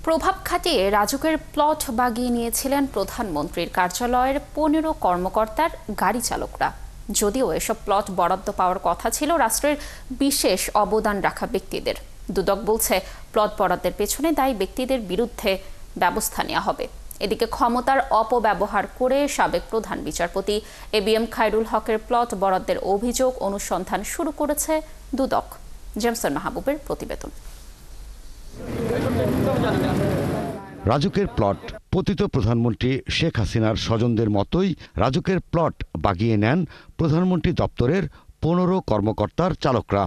প্রভাব খাটিয়ে রাজুকের প্লট বাগিয়ে নিয়েছিলেন প্রধানমন্ত্রীর কার্যালয়ের ১৫ কর্মকর্তার গাড়ি চালকরা। যদিও এসব প্লট বরাদ্দ পাওয়ার কথা ছিল রাষ্ট্রের বিশেষ অবদান রাখা ব্যক্তিদের। দুদক বলছে প্লট বরাদ্দের পেছনে দায়ী ব্যক্তিদের বিরুদ্ধে ব্যবস্থা নেওয়া হবে। এদিকে ক্ষমতার অপব্যবহার করে সাবেক প্রধান বিচারপতি এবিএম খায়রুল হকের প্লট বরাদ্দের অভিযোগ অনুসন্ধান শুরু করেছে দুদক। জেমসন মাহবুবের প্রতিবেদন। রাজুকের প্লট পতিত প্রধানমন্ত্রী শেখ হাসিনার স্বজনদের মতোই রাজুকের প্লট বাগিয়ে নেন প্রধানমন্ত্রী দপ্তরের ১৫ কর্মকর্তার চালকরা।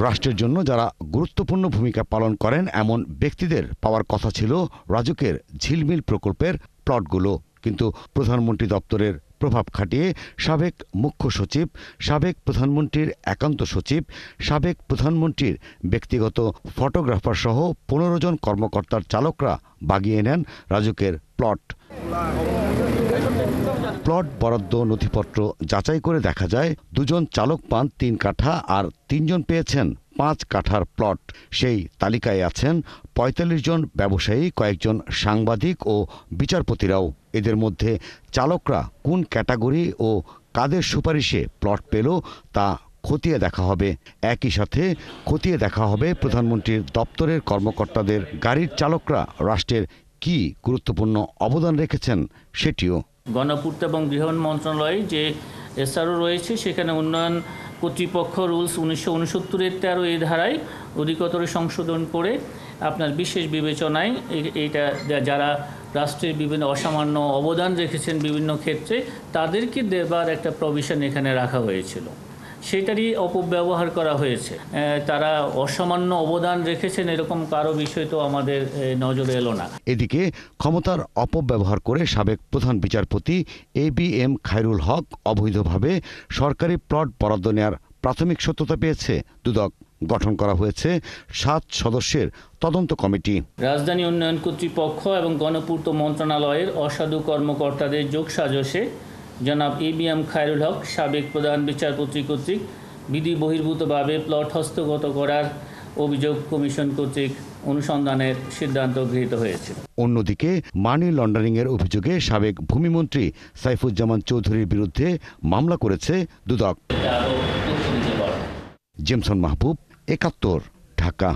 রাষ্ট্রের জন্য যারা গুরুত্বপূর্ণ ভূমিকা পালন করেন এমন ব্যক্তিদের পাওয়ার কথা ছিল রাজুকের ঝিলমিল প্রকল্পের প্লটগুলো, কিন্তু প্রধানমন্ত্রী দপ্তরের প্রভাব খাটিয়ে সাবেক মুখ্য সচিব, সাবেক প্রধানমন্ত্রীর একান্ত সচিব, সাবেক প্রধানমন্ত্রীর ব্যক্তিগত ফটোগ্রাফার সহ ১৫ জন কর্মকর্তার চালকরা বাগিয়ে নেন রাজুকের প্লট। প্লট বরাদ্দ নথিপত্র যাচাই করে দেখা যায় ২ জন চালক পান ৩ কাঠা আর ৩ জন পেয়েছেন ৫ কাঠার প্লট। সেই তালিকায় আছেন ৪৫ জন ব্যবসায়ী, কয়েকজন সাংবাদিক ও বিচারপতিরাও। এদের মধ্যে চালকরা কোন ক্যাটাগরি ও কাদের সুপারিশে প্লট পেল তা খতিয়ে দেখা হবে। একই সাথে খতিয়ে দেখা হবে প্রধানমন্ত্রীর দপ্তরের কর্মকর্তাদের গাড়ির চালকরা রাষ্ট্রের কি গুরুত্বপূর্ণ অবদান রেখেছেন সেটিও। গণপূর্ত এবং গৃহায়ণ মন্ত্রণালয়ে যে এসআরও রয়েছে সেখানে উন্নয়ন কর্তৃপক্ষ রুলস ১৯৬৯-এর ১৩ এই ধারায় অধিকতর সংশোধন করে আপনার বিশেষ বিবেচনায় এইটা যারা রাষ্ট্রের বিভিন্ন অসামান্য অবদান রেখেছেন বিভিন্ন ক্ষেত্রে তাদেরকে দেবার একটা প্রভিশন এখানে রাখা হয়েছিল। সেটারই অপব্যবহার করা হয়েছে। তারা অসামান্য অবদান রেখেছেন এরকম কারো বিষয় তো আমাদের নজরে এলো না। এদিকে ক্ষমতার অপব্যবহার করে সাবেক প্রধান বিচারপতি এবিএম খায়রুল হক অবৈধভাবে সরকারি প্লট বরাদ্দ নেওয়ার প্রাথমিক সত্যতা পেয়েছে দুদক। গঠন করা হয়েছে ৭ সদস্যের তদন্ত কমিটি। রাজধানী উন্নয়ন কর্তৃপক্ষ এবং গণপূর্ত মন্ত্রণালয়ের অসাধু কর্মকর্তাদের যোগসাজশে জনাব এবিএম খায়রুল হক সাবেক প্রধান বিচারপতি কর্তৃক বিধি বহির্ভূতভাবে প্লট হস্তগত করার অভিযোগ কমিশন কর্তৃক অনুসন্ধানের সিদ্ধান্ত গৃহীত হয়েছে। অন্যদিকে মানি লন্ডারিংয়ের অভিযোগে সাবেক ভূমিমন্ত্রী সাইফুজ্জামান চৌধুরীর বিরুদ্ধে মামলা করেছে দুদক। জেমসন মাহবুব, ৭১, ঢাকা।